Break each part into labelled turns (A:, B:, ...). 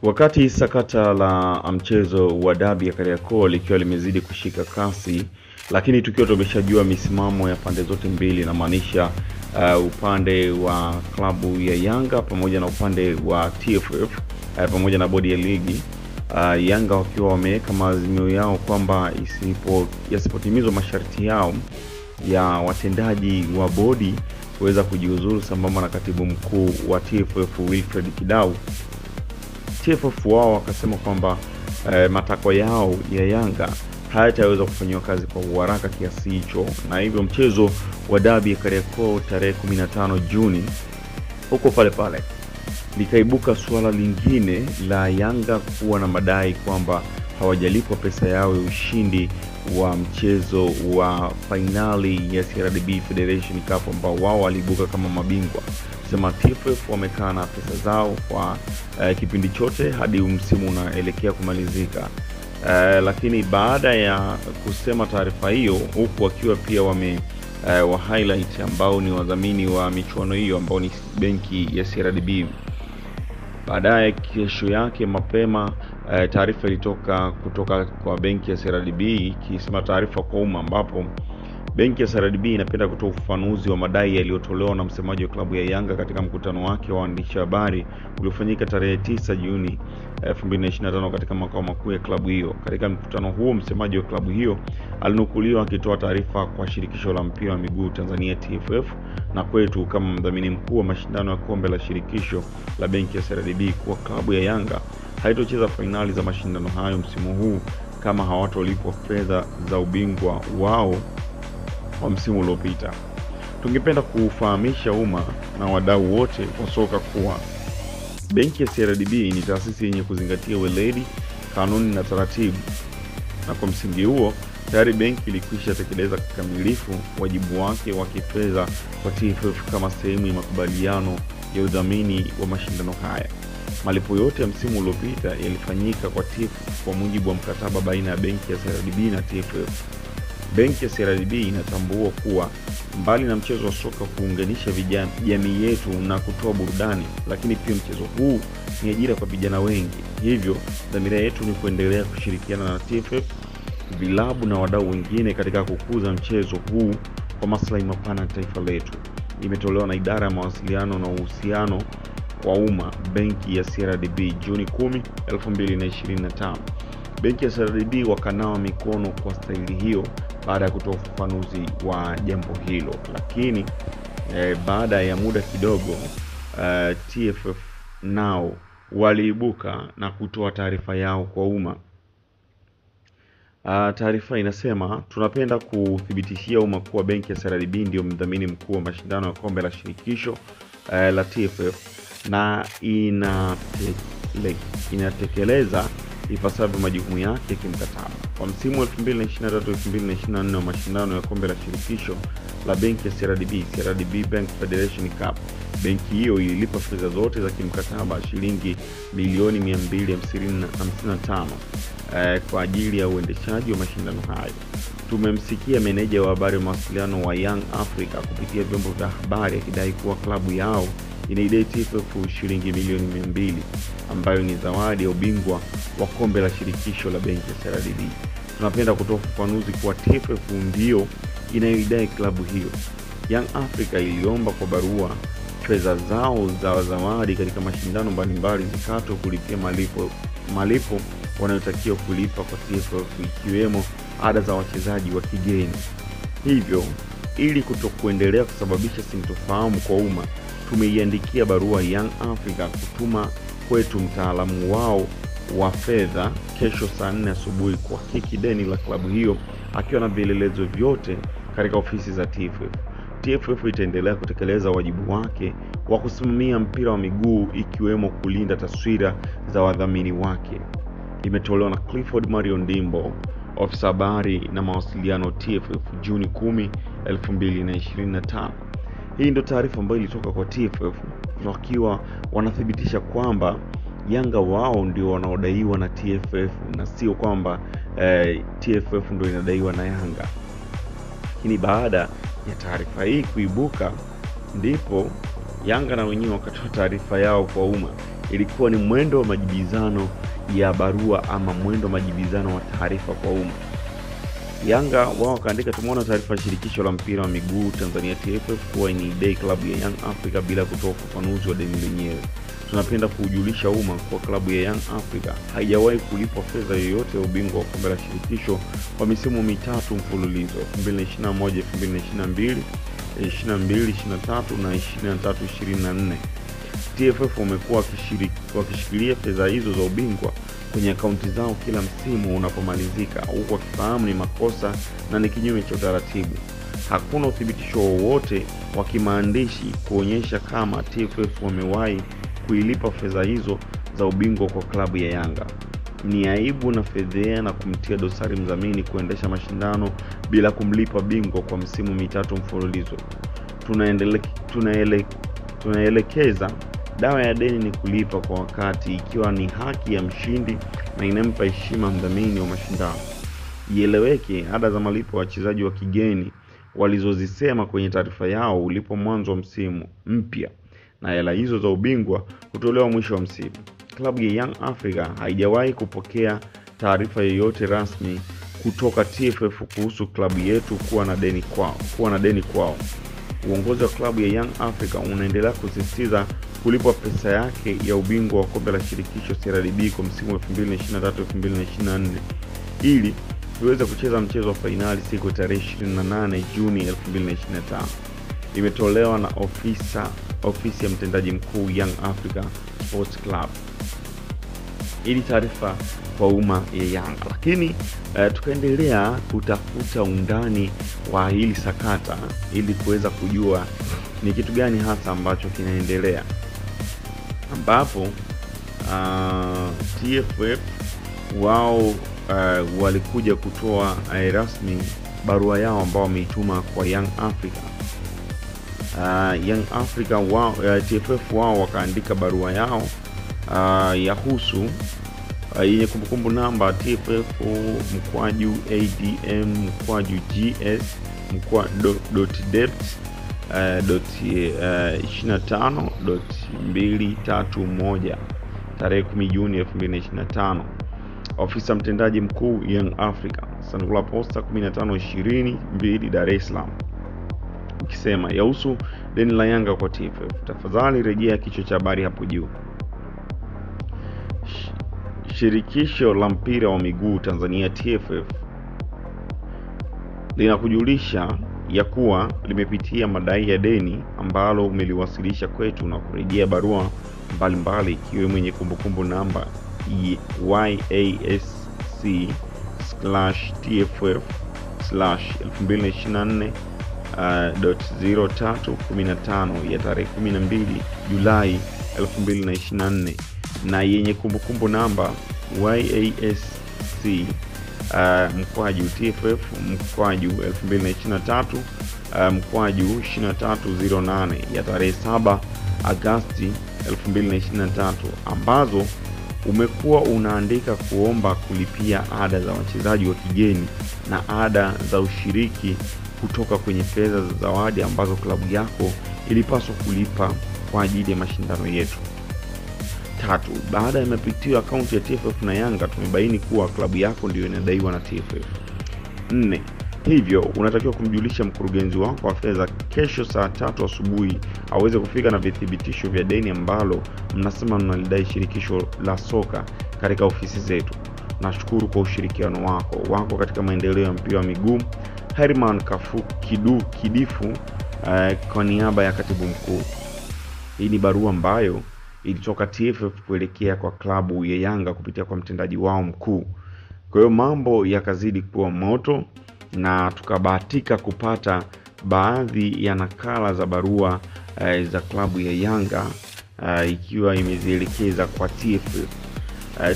A: Wakati sakata la mchezo wa dabi ya Kariakoo likiwa limezidi kushika kasi, lakini tukiwa tumeshajua misimamo ya pande zote mbili, na maanisha upande wa klabu ya Yanga pamoja na upande wa TFF pamoja na bodi ya ligi, Yanga wakiwa wameweka maazimio yao kwamba yasipotimizwa masharti yao ya watendaji wa bodi kuweza kujiuzuru sambamba na katibu mkuu wa TFF Wilfred Kidau, TFF wao wakasema kwamba matakwa yao ya Yanga hayataweza kufanywa kazi kwa haraka kiasi hicho, na hivyo mchezo wa dabi ya Kariakoo tarehe 15 Juni huko pale likaibuka suala lingine la Yanga kuwa na madai kwamba hawajalipwa pesa yao ya ushindi wa mchezo wa finali ya CRDB Federation Cup ambao wao waliibuka kama mabingwa. Sema TFF wamekaa na pesa zao kwa kipindi chote hadi msimu unaelekea kumalizika. Lakini baada ya kusema taarifa hiyo, huku wakiwa pia wa highlight ambao ni wadhamini wa michuano hiyo ambao ni benki ya CRDB, baadaye kesho yake mapema taarifa ilitoka kutoka kwa benki ya CRDB ikisema taarifa kwa umma, ambapo benki ya CRDB inapenda kutoa ufafanuzi wa madai yaliyotolewa na msemaji wa klabu ya Yanga katika mkutano wake wa waandishi habari uliofanyika tarehe 9 Juni 2025 katika makao makuu ya klabu hiyo. Katika mkutano huo, msemaji wa klabu hiyo alinukuliwa akitoa taarifa kwa shirikisho la mpira wa miguu Tanzania TFF na kwetu kama mdhamini mkuu wa mashindano ya kombe la shirikisho la benki ya CRDB kuwa klabu ya Yanga haitocheza fainali za mashindano hayo msimu huu kama hawatolipwa fedha za ubingwa wao wa msimu uliopita. Tungependa kufahamisha umma na wadau wote wa soka kuwa benki ya CRDB ni taasisi yenye kuzingatia weledi, kanuni na taratibu, na kwa msingi huo tayari benki ilikwisha tekeleza kikamilifu wajibu wake wa kifedha kwa TFF kama sehemu ya makubaliano ya udhamini wa mashindano haya. Malipo yote ya msimu uliopita yalifanyika kwa TFF kwa mujibu wa mkataba baina ya benki ya CRDB na TFF. Benki ya CRDB inatambua kuwa mbali na mchezo wa soka kuunganisha jamii yetu na kutoa burudani, lakini pia mchezo huu ni ajira kwa vijana wengi. Hivyo dhamira yetu ni kuendelea kushirikiana na TFF, vilabu na wadau wengine katika kukuza mchezo huu kwa maslahi mapana ya taifa letu. Imetolewa na idara ya mawasiliano na uhusiano wa umma benki ya CRDB Juni 10, 2025. Benki ya CRDB wakanawa mikono kwa staili hiyo baada ya kutoa ufafanuzi wa jambo hilo. Lakini baada ya muda kidogo TFF nao waliibuka na kutoa taarifa yao kwa umma. Taarifa inasema, tunapenda kuthibitishia umma kuwa benki ya CRDB ndio mdhamini mkuu wa mashindano ya kombe la shirikisho la TFF na inatekeleza ipasavyo majukumu yake kimkataba. Kwa msimu wa 2023-2024 wa mashindano ya kombe la shirikisho la benki ya CRDB Bank Federation Cup, benki hiyo ililipa fedha zote za kimkataba shilingi milioni 255 kwa ajili ya uendeshaji wa mashindano hayo. Tumemsikia meneja wa habari wa mawasiliano wa Young Africa kupitia vyombo vya habari akidai kuwa klabu yao inaidai TFF shilingi milioni 200 ambayo ni zawadi ya ubingwa wa kombe la shirikisho la benki ya CRDB. Tunapenda kutoa ufafanuzi kuwa TFF ndio inaidai klabu hiyo. Young Africa iliomba kwa barua fedha zao za zawadi katika mashindano mbalimbali zikato kulipia malipo wanayotakiwa kulipa kwa TFF, ikiwemo ada za wachezaji wa kigeni. Hivyo ili kutokuendelea kusababisha sintofahamu kwa umma, tumeiandikia barua Young Africa kutuma kwetu mtaalamu wao wa fedha kesho saa 4 asubuhi kwa hiki deni la klabu hiyo, akiwa na vielelezo vyote katika ofisi za TFF. TFF itaendelea kutekeleza wajibu wake wa kusimamia mpira wa miguu, ikiwemo kulinda taswira za wadhamini wake. Imetolewa na Clifford Marion Dimbo, ofisa habari na mawasiliano TFF, Juni 10, 2025. Hii ndio taarifa ambayo ilitoka kwa TFF wakiwa wanathibitisha kwamba Yanga wao ndio wanaodaiwa na TFF na sio kwamba TFF ndio inadaiwa na Yanga. Lakini baada ya taarifa hii kuibuka, ndipo Yanga na wenyewe wakatoa taarifa yao kwa umma ilikuwa ni mwendo wa majibizano ya barua ama mwendo wa majibizano wa taarifa kwa umma. Yanga wao kaandika, tumeona taarifa ya shirikisho la mpira wa miguu Tanzania TFF kuwa ni dai klabu ya Young Africa bila kutoa ufafanuzi wa deni lenyewe. Tunapenda kuujulisha umma kwa klabu ya Young Africa haijawahi kulipwa fedha yoyote ya ubingwa wa kombe la shirikisho kwa misimu mitatu mfululizo 2021, 2022, 22-23 na 23-24. TFF wamekuwa wakishikilia fedha hizo za ubingwa kwenye akaunti zao kila msimu unapomalizika, huku wakifahamu ni makosa na ni kinyume cha utaratibu. Hakuna uthibitisho wowote wa kimaandishi kuonyesha kama TFF wamewahi kuilipa fedha hizo za ubingwa kwa klabu ya Yanga. Ni aibu na fedheha na kumtia dosari mdhamini kuendesha mashindano bila kumlipa bingwa kwa msimu mitatu mfululizo. Tunaelekeza dawa ya deni ni kulipa kwa wakati, ikiwa ni haki ya mshindi na inampa heshima mdhamini wa mashindano. Ieleweke, ada za malipo ya wachezaji wa kigeni walizozisema kwenye taarifa yao ulipo mwanzo wa msimu mpya, na hela hizo za ubingwa kutolewa mwisho wa msimu. Klabu ya Young Africa haijawahi kupokea taarifa yoyote rasmi kutoka TFF kuhusu klabu yetu kuwa na deni kwao. Uongozi wa klabu ya Young Africa unaendelea kusisitiza kulipwa pesa yake ya ubingwa wa kombe la shirikisho CRDB kwa msimu wa 2023-2024 ili tuweze kucheza mchezo wa fainali siku tarehe 28 Juni 2025. Imetolewa na ofisi ya mtendaji mkuu Young Africa Sports Club. Ili taarifa kwa umma ya Yanga. Lakini tukaendelea kutafuta undani wa hili sakata ili kuweza kujua ni kitu gani hasa ambacho kinaendelea, ambapo TFF wao walikuja kutoa rasmi barua yao ambao wameituma kwa Young Africa. Young Africa wao TFF wao wakaandika barua yao yahusu yenye kumbukumbu namba TFF/ADM/GS.DEP/25.231 tarehe 10 Juni 2025. Ofisa mtendaji mkuu Young Africa, sanduku la posta 1520 Dar es Salaam, ukisema yahusu deni la Yanga kwa TFF. Tafadhali rejea kichwa cha habari hapo juu. Shirikisho la mpira wa miguu Tanzania TFF linakujulisha ya kuwa limepitia madai ya deni ambalo umeliwasilisha kwetu na kurejea barua mbalimbali ikiwemo yenye kumbukumbu namba YASC/TFF/2024.0315 ya tarehe 12 Julai 2024 na yenye kumbukumbu namba YASC/TFF/2023/2308 ya tarehe 7 Agosti 2023, ambazo umekuwa unaandika kuomba kulipia ada za wachezaji wa kigeni na ada za ushiriki kutoka kwenye fedha za zawadi ambazo klabu yako ilipaswa kulipa kwa ajili ya mashindano yetu. 3. Baada ya mapitio akaunti ya TFF na Yanga, tumebaini kuwa klabu yako ndio inadaiwa na TFF. 4. Hivyo unatakiwa kumjulisha mkurugenzi wako wa fedha kesho saa 3 asubuhi aweze kufika na vithibitisho vya deni ambalo mnasema mnalidai shirikisho la soka katika ofisi zetu. Nashukuru kwa ushirikiano wako katika maendeleo ya mpira wa miguu. Herman Kidifu kwa niaba ya katibu mkuu. Hii ni barua ambayo ilitoka TFF kuelekea kwa klabu ya Yanga kupitia kwa mtendaji wao mkuu. Kwa hiyo mambo yakazidi kuwa moto na tukabahatika kupata baadhi ya nakala za barua za klabu ya Yanga ikiwa imezielekeza kwa TFF.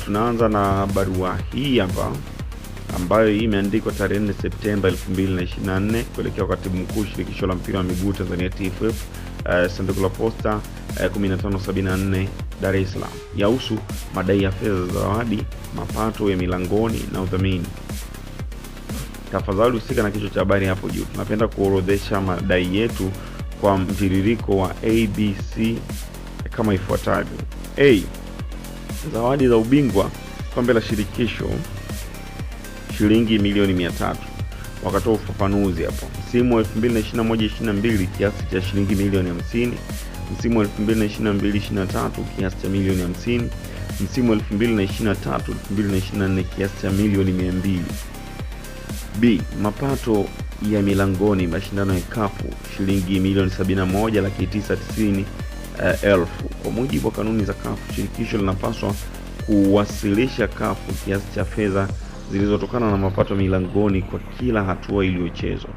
A: Tunaanza na barua hii hapa ambayo imeandikwa tarehe 4 Septemba 2024 kuelekea kwa katibu mkuu shirikisho la mpira wa miguu Tanzania TFF, sanduku la posta 1574 Dar es Salaam. Yahusu madai ya fedha za zawadi, mapato ya milangoni na udhamini. Tafadhali usika na kichwa cha habari hapo juu. Tunapenda kuorodhesha madai yetu kwa mtiririko wa ABC kama ifuatavyo. A. Zawadi za ubingwa kombe la shirikisho shilingi milioni 300. Wakatoa ufafanuzi hapo. Msimu wa 2021-22 kiasi cha shilingi milioni 50. Msimu wa 2022-23 kiasi cha milioni 50. Msimu wa 2023-2024 kiasi cha milioni 200. B. Mapato ya milangoni mashindano ya kafu shilingi milioni 71,990,000. Kwa mujibu wa kanuni za kafu, shirikisho linapaswa kuwasilisha kafu kiasi cha fedha zilizotokana na mapato milangoni kwa kila hatua iliyochezwa.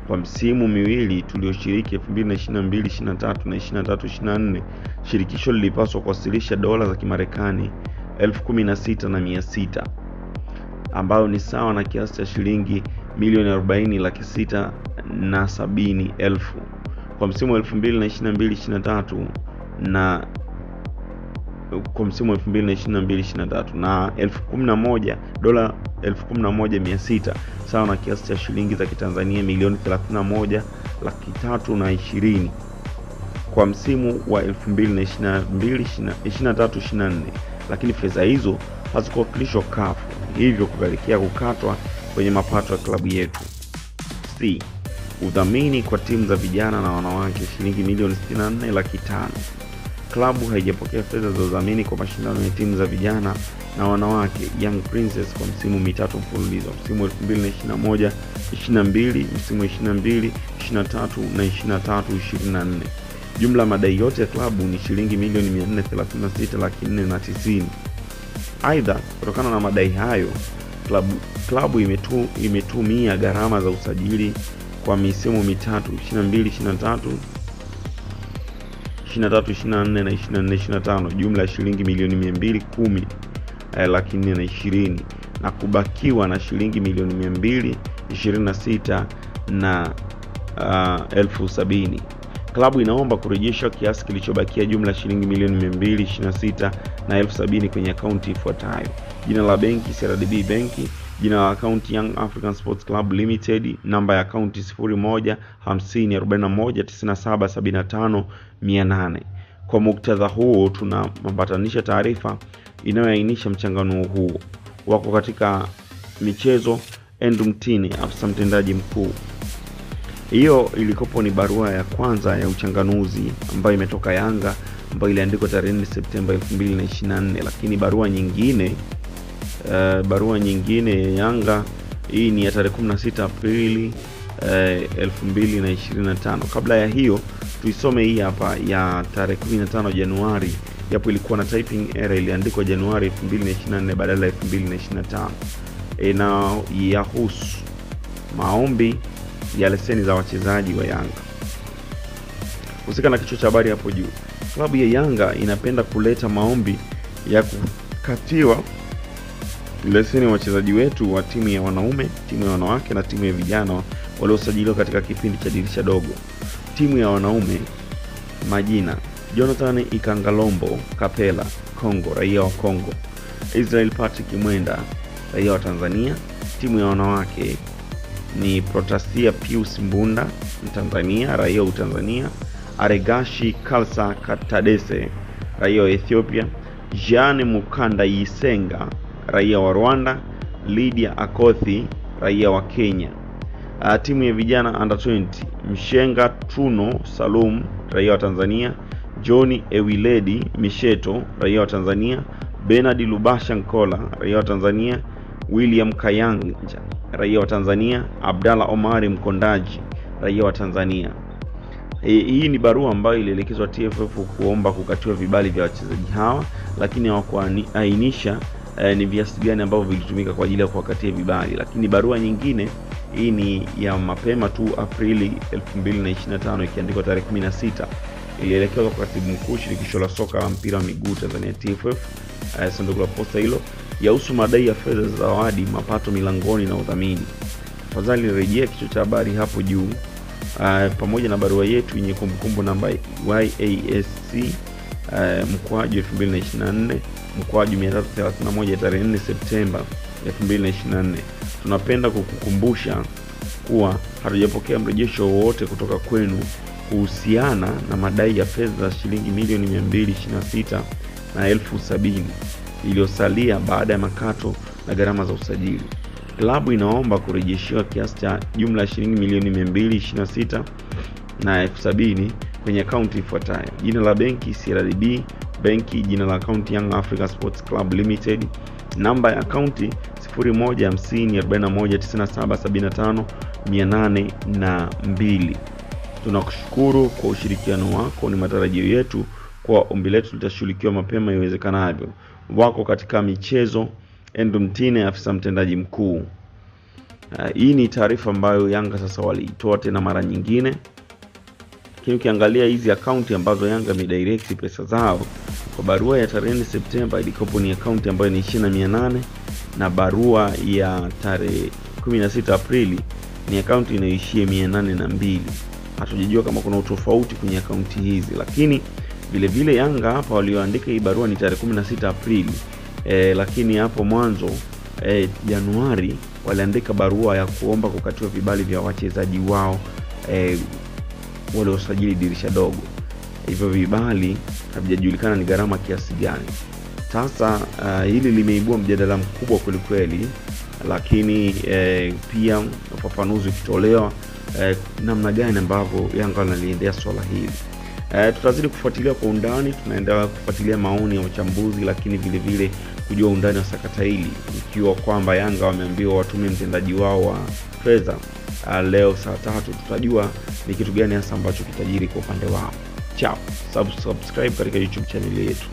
A: Kwa msimu miwili tulioshiriki 2022-23 na 23-24, shirikisho lilipaswa kuwasilisha dola za Kimarekani 16,600 ambayo ni sawa na kiasi cha shilingi milioni 40,670,000. Kwa msimu wa 2022-23 na kwa msimu wa 2022-23 na dola 11,600 sawa na kiasi cha shilingi za Kitanzania milioni 31,320,000 kwa msimu wa 2022-23-24, lakini fedha hizo hazikuwakilishwa kafu, hivyo kupelekea kukatwa kwenye mapato ya klabu yetu. C. Udhamini kwa timu za vijana na wanawake shilingi milioni 64,500,000. Klabu haijapokea fedha za udhamini kwa mashindano ya timu za vijana na wanawake Young Princess kwa msimu mitatu mfululizo, msimu 2021-22, msimu 22-23 na 23-24. Jumla madai yote ya klabu ni shilingi milioni 436,490,000. Aidha, kutokana na madai hayo, klabu imetumia gharama za usajili kwa misimu mitatu 22-23, 23-24 na 24-25, jumla ya shilingi milioni 210,420,000 na kubakiwa na shilingi milioni 226 na 70,000. Klabu inaomba kurejesha kiasi kilichobakia, jumla shilingi milioni 226 na 70,000 kwenye akaunti ifuatayo: jina la benki CRDB benki, jina la akaunti Young African Sports Club Limited, namba ya akaunti 0150419775,800. Kwa muktadha huo tunambatanisha taarifa inayoainisha mchanganuo huo. Wako katika michezo Andrew Mtini, afisa mtendaji mkuu. Hiyo ilikopo ni barua ya kwanza ya uchanganuzi ambayo imetoka Yanga, ambayo iliandikwa tarehe 4 Septemba 2024, lakini barua nyingine ya Yanga hii ni ya tarehe 16 Aprili 2025. Kabla ya hiyo tuisome hii hapa ya tarehe 15 Januari, japo ilikuwa na typing error, iliandikwa Januari 2024 badala ya 2025. Na yahusu maombi ya leseni za wachezaji wa Yanga. Husika na kichwa cha habari hapo juu. Klabu ya Yanga inapenda kuleta maombi ya kukatiwa leseni ya wachezaji wetu wa timu ya wanaume, timu ya wanawake na timu ya vijana waliosajiliwa katika kipindi cha dirisha dogo. Timu ya wanaume: majina: Jonathan Ikangalombo Kapela, Kongo, raia wa Kongo; Israel Patrick Mwenda, raia wa Tanzania. Timu ya wanawake ni Protasia Pius Mbunda, Mtanzania, raia wa Tanzania; Aregashi Kalsa Katadese, raia wa Ethiopia; Jeanne Mukanda Yisenga, raia wa Rwanda; Lydia Akothi, raia wa Kenya. Timu ya vijana under 20: Mshenga Tuno Salum, raia wa Tanzania; Johnny Ewiledi Misheto, raia wa Tanzania; Bernard Lubasha Nkola, raia wa Tanzania; William Kayanja, raia wa Tanzania; Abdalla Omari Mkondaji, raia wa Tanzania. Hii ni barua ambayo ilielekezwa TFF kuomba kukatiwa vibali vya wachezaji hawa, lakini hawakuainisha ni viasi gani ambavyo vilitumika kwa ajili ya kuwakatia vibali. Lakini barua nyingine, hii ni ya mapema tu Aprili 2025, ikiandikwa tarehe 16, ilielekezwa kwa katibu mkuu shirikisho la soka la mpira wa miguu Tanzania TFF, sanduku la posta hilo, yahusu madai ya fedha za zawadi, mapato milangoni na udhamini. Tafadhali rejea kichwa cha habari hapo juu pamoja na barua yetu yenye kumbukumbu namba YASC mkwaju 2024 mkwaju 331 tarehe 4 Septemba 2024. Tunapenda kukukumbusha kuwa hatujapokea mrejesho wowote kutoka kwenu kuhusiana na madai ya fedha shilingi milioni 226 na 70,000 iliyosalia baada ya makato na gharama za usajili. Klabu inaomba kurejeshewa kiasi cha jumla ya shilingi milioni 226 na 70,000 kwenye akaunti ifuatayo: jina la benki CRDB benki, jina la akaunti Young Africa Sports Club Limited, namba ya akaunti 0150419775,802. Tunakushukuru kwa ushirikiano wako. Ni matarajio yetu kwa ombi letu litashughulikiwa mapema iwezekanavyo. Wako katika michezo, Endo Mtine, afisa mtendaji mkuu. Hii ni taarifa ambayo Yanga sasa waliitoa tena mara nyingine. Lakini ukiangalia hizi akaunti ambazo Yanga imedirect pesa zao, kwa barua ya tarehe Septemba ilikopo ni akaunti ambayo ni 28, na barua ya tarehe 16 Aprili ni akaunti inayoishia 802. Hatujajua kama kuna utofauti kwenye akaunti hizi, lakini vile vile Yanga hapa walioandika hii barua ni tarehe 16 Aprili. Lakini hapo mwanzo Januari waliandika barua ya kuomba kukatiwa vibali vya wachezaji wao waliosajili dirisha dogo. Hivyo vibali havijajulikana ni gharama kiasi gani. Sasa hili limeibua mjadala mkubwa kweli, lakini pia ufafanuzi ukitolewa namna gani ambavyo Yanga wanaliendea swala hili. Tutazidi kufuatilia kwa undani, tunaendelea kufuatilia maoni ya wachambuzi, lakini vile vile kujua undani wa sakata hili, ikiwa kwamba Yanga wameambiwa watume mtendaji wao wa fedha leo saa 3, tutajua ni kitu gani hasa ambacho kitajiri kwa upande wao. Ciao, subscribe katika YouTube channel yetu.